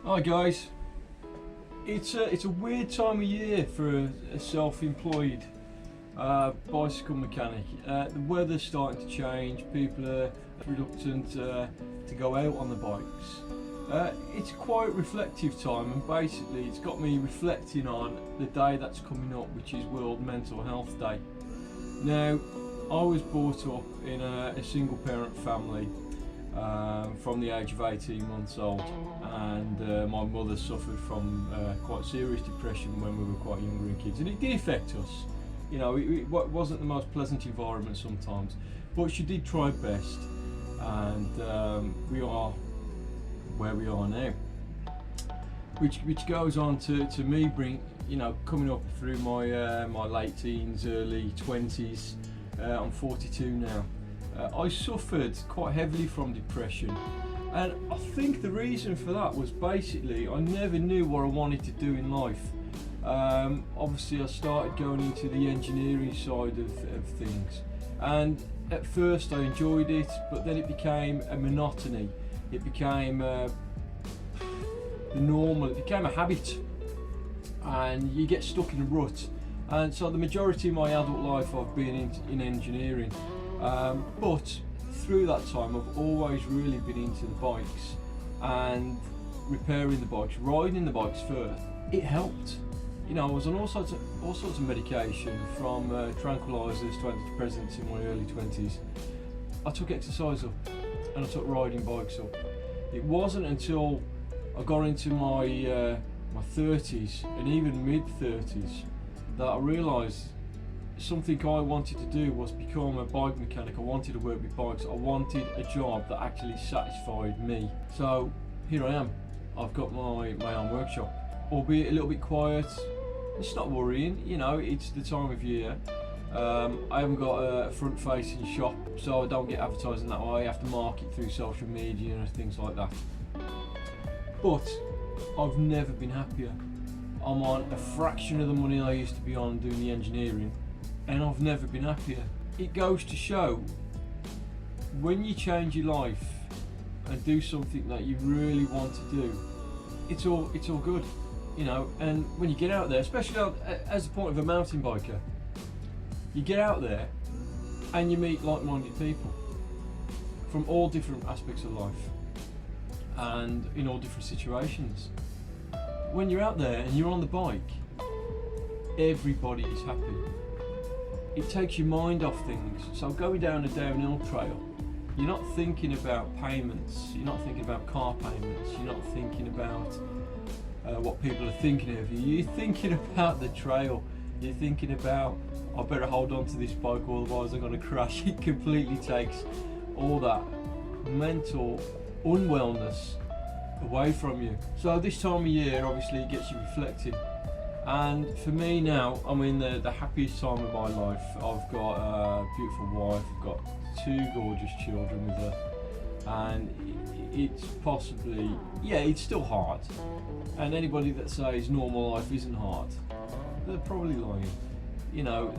Hi guys, it's a weird time of year for a self-employed bicycle mechanic. The weather's starting to change, people are reluctant to go out on the bikes. It's quite reflective time, and basically it's got me reflecting on the day that's coming up, which is World Mental Health Day. Now, I was brought up in a single parent family from the age of 18 months old, and my mother suffered from quite serious depression when we were quite younger kids, and it did affect us. You know, it wasn't the most pleasant environment sometimes, but she did try her best, and we are where we are now, which goes on to me coming up through my late teens, early 20s. I'm 42 now. I suffered quite heavily from depression, and I think the reason for that was basically I never knew what I wanted to do in life. Obviously I started going into the engineering side of things, and at first I enjoyed it, but then it became a monotony. It became the normal, it became a habit, and you get stuck in a rut. And so the majority of my adult life I've been in engineering. But through that time I've always really been into the bikes and repairing the bikes, riding the bikes first. It helped. You know, I was on all sorts of medication, from tranquilizers to antidepressants in my early 20s. I took exercise up and I took riding bikes up. It wasn't until I got into my 30s and even mid 30s that I realised something I wanted to do was become a bike mechanic. I wanted to work with bikes. I wanted a job that actually satisfied me. So here I am. I've got my own workshop, albeit a little bit quiet. It's not worrying, you know, it's the time of year. I haven't got a front-facing shop, so I don't get advertising that way. I have to market through social media and things like that. But I've never been happier. I'm on a fraction of the money I used to be on doing the engineering, and I've never been happier. It goes to show, when you change your life and do something that you really want to do, it's all good, you know. And when you get out there, especially as the point of a mountain biker, you get out there and you meet like-minded people from all different aspects of life and in all different situations. When you're out there and you're on the bike, everybody is happy. It takes your mind off things. So going down a downhill trail, you're not thinking about payments, you're not thinking about car payments, you're not thinking about what people are thinking of you. You're thinking about the trail. You're thinking about, I better hold on to this bike, otherwise I'm going to crash. It completely takes all that mental unwellness away from you. So this time of year, obviously, it gets you reflecting. And for me now, I'm in the happiest time of my life. I've got a beautiful wife, I've got 2 gorgeous children with her, and it's possibly, yeah, it's still hard. And anybody that says normal life isn't hard, they're probably lying. You know,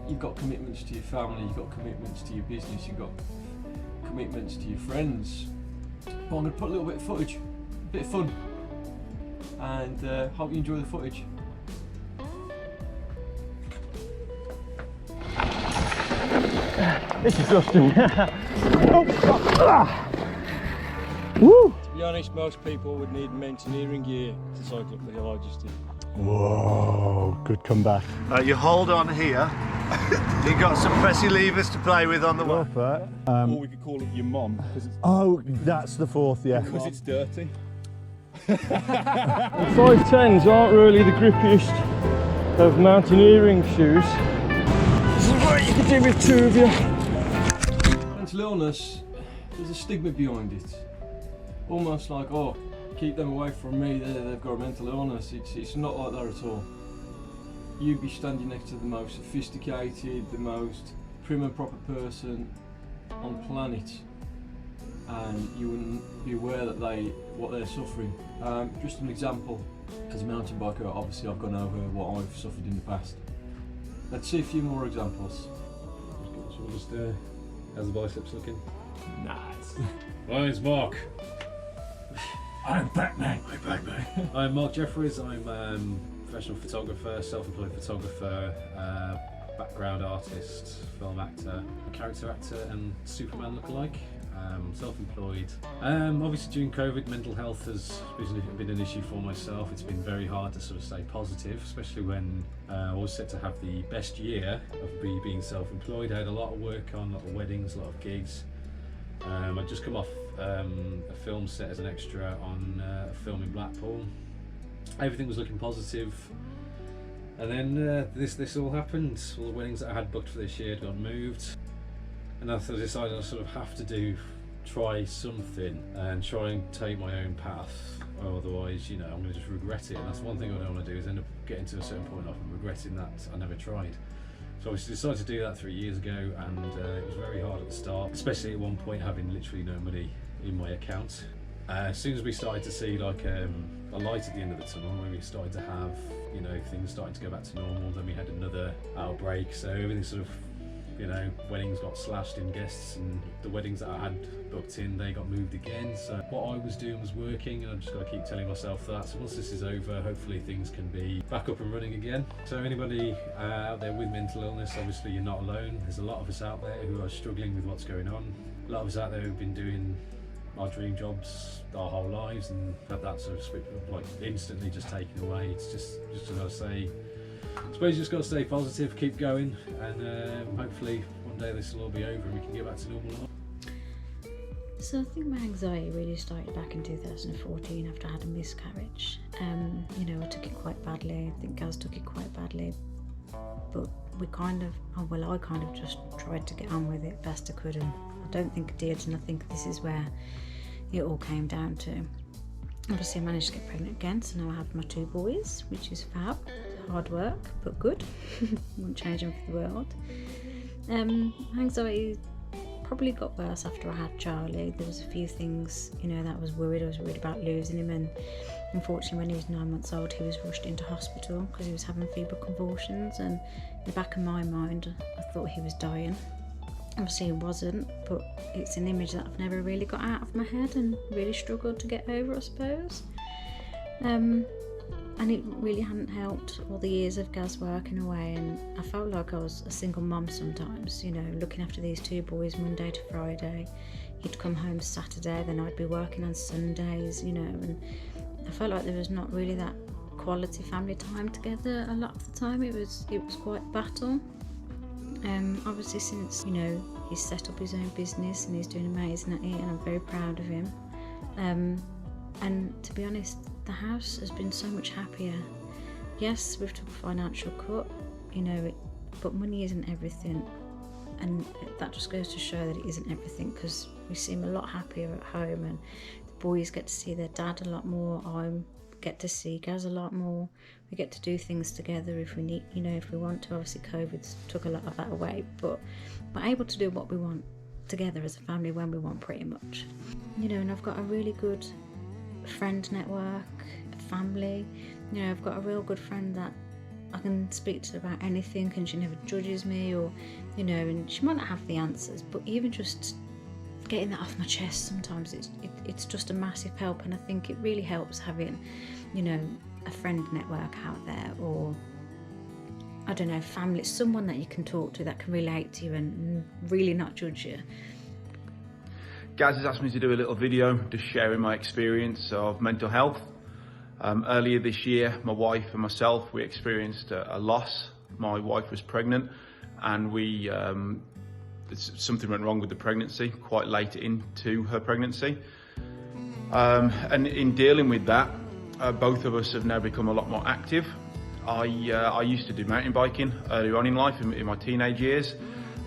you've got commitments to your family, you've got commitments to your business, you've got commitments to your friends. But I'm going to put a little bit of footage, a bit of fun, and hope you enjoy the footage. It's exhausting. Woo! To be honest, most people would need mountaineering gear to cycle up the hill I just did. Whoa, good comeback. You hold on here. You've got some pressy levers to play with on the way. Or we could call it your mom, because it's, Oh, that's the 4th, yeah. because it's dirty. 510s aren't really the grippiest of mountaineering shoes. This is what you can do with 2 of you. Mental illness, there's a stigma behind it. Almost like, oh, keep them away from me, they've got a mental illness. It's not like that at all. You'd be standing next to the most sophisticated, the most prim and proper person on the planet, and you wouldn't be aware that what they're suffering. Just an example, as a mountain biker, obviously I've gone over what I've suffered in the past. Let's see a few more examples. So we'll just, how's the biceps looking? Nice. My name's Mark. I'm Batman. I'm Batman. I'm Mark Jeffries. I'm professional photographer, self-employed photographer, background artist, film actor, character actor and Superman lookalike. Self-employed. Obviously during COVID, mental health has been an issue for myself. It's been very hard to sort of stay positive, especially when I was set to have the best year of me being self-employed. I had a lot of work on, a lot of weddings, a lot of gigs. I'd just come off a film set as an extra on a film in Blackpool. Everything was looking positive, and then this all happened. All the weddings that I had booked for this year had got moved, and I decided I sort of have to try something and try and take my own path, or otherwise, you know, I'm going to just regret it. And that's one thing I don't want to do, is end up getting to a certain point off and regretting that I never tried. So I decided to do that 3 years ago, and it was very hard at the start, especially at one point having literally no money in my account. As soon as we started to see like a light at the end of the tunnel, when we started to have, you know, things starting to go back to normal, then we had another outbreak. So everything sort of, you know, weddings got slashed in guests, and the weddings that I had booked in, they got moved again. So what I was doing was working, and I've just got to keep telling myself that. So once this is over, hopefully things can be back up and running again. So anybody out there with mental illness, obviously you're not alone. There's a lot of us out there who are struggling with what's going on. A lot of us out there who've been doing our dream jobs our whole lives and had that sort of like instantly just taken away. It's just as I say, I suppose you just got to stay positive, keep going, and hopefully one day this will all be over and we can get back to normal life. So I think my anxiety really started back in 2014 after I had a miscarriage. You know, I took it quite badly. I think Gaz took it quite badly, but I kind of just tried to get on with it best I could, and I don't think I did, and I think this is where it all came down to. Obviously I managed to get pregnant again, so now I have my 2 boys, which is fab. Hard work, but good. Wouldn't change them for the world. Anxiety probably got worse after I had Charlie. There was a few things, you know, that I was worried about losing him, and unfortunately when he was 9 months old he was rushed into hospital because he was having febrile convulsions, and in the back of my mind I thought he was dying. Obviously he wasn't, but it's an image that I've never really got out of my head and really struggled to get over, I suppose. And it really hadn't helped all the years of Gaz working away, and I felt like I was a single mum sometimes, you know, looking after these 2 boys Monday to Friday. He'd come home Saturday, then I'd be working on Sundays, you know, and I felt like there was not really that quality family time together a lot of the time. It was quite battle. Obviously since, you know, he's set up his own business and he's doing amazing at it, and I'm very proud of him. And to be honest, the house has been so much happier. Yes, we've took a financial cut, you know, but money isn't everything, and that just goes to show that it isn't everything, because we seem a lot happier at home, and the boys get to see their dad a lot more. I get to see Gaz a lot more. We get to do things together if we need, you know, if we want to. Obviously COVID's took a lot of that away, but we're able to do what we want together as a family when we want, pretty much, you know. And I've got a really good friend network, family, you know. I've got a real good friend that I can speak to about anything, and she never judges me, or, you know, and she might not have the answers, but even just getting that off my chest sometimes, it's just a massive help. And I think it really helps having, you know, a friend network out there, or I don't know, family, someone that you can talk to that can relate to you and really not judge you. Gaz has asked me to do a little video just sharing my experience of mental health. Earlier this year, my wife and myself, we experienced a loss. My wife was pregnant, and something went wrong with the pregnancy quite late into her pregnancy. And in dealing with that, both of us have now become a lot more active. I used to do mountain biking earlier on in life, in my teenage years,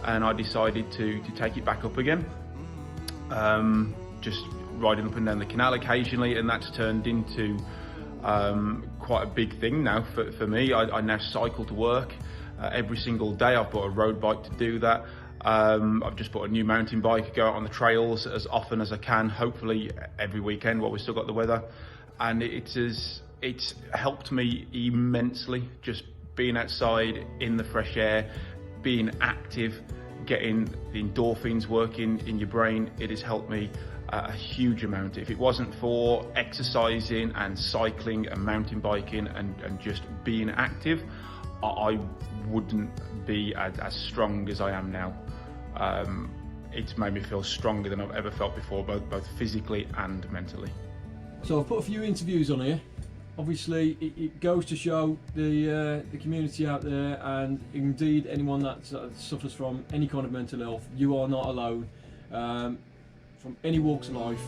and I decided to take it back up again. Just riding up and down the canal occasionally, and that's turned into quite a big thing now for me. I now cycle to work every single day. I've bought a road bike to do that. I've just bought a new mountain bike, go out on the trails as often as I can, hopefully every weekend while we've still got the weather. And it's helped me immensely, just being outside in the fresh air, being active, getting the endorphins working in your brain. It has helped me a huge amount. If it wasn't for exercising and cycling and mountain biking and just being active, I wouldn't be as strong as I am now. It's made me feel stronger than I've ever felt before, both physically and mentally. So I've put a few interviews on here. Obviously, it goes to show the community out there, and indeed anyone that suffers from any kind of mental health, you are not alone. From any walks of life,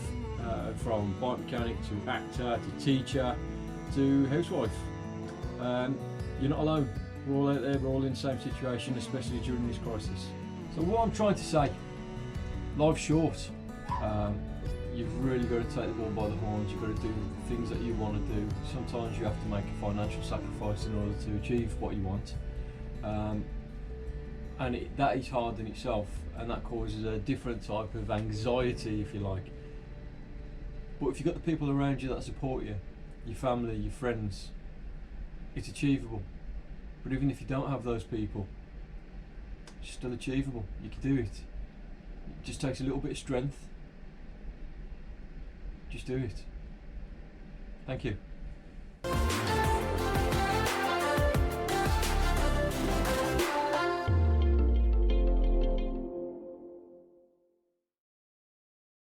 from bike mechanic to actor to teacher to housewife. You're not alone. We're all out there, we're all in the same situation, especially during this crisis. So what I'm trying to say, life's short. You've really got to take the bull by the horns. You've got to do the things that you want to do. Sometimes you have to make a financial sacrifice in order to achieve what you want. And that is hard in itself, and that causes a different type of anxiety, if you like. But if you've got the people around you that support you, your family, your friends, it's achievable. But even if you don't have those people, it's still achievable. You can do it. It just takes a little bit of strength. Just do it. Thank you.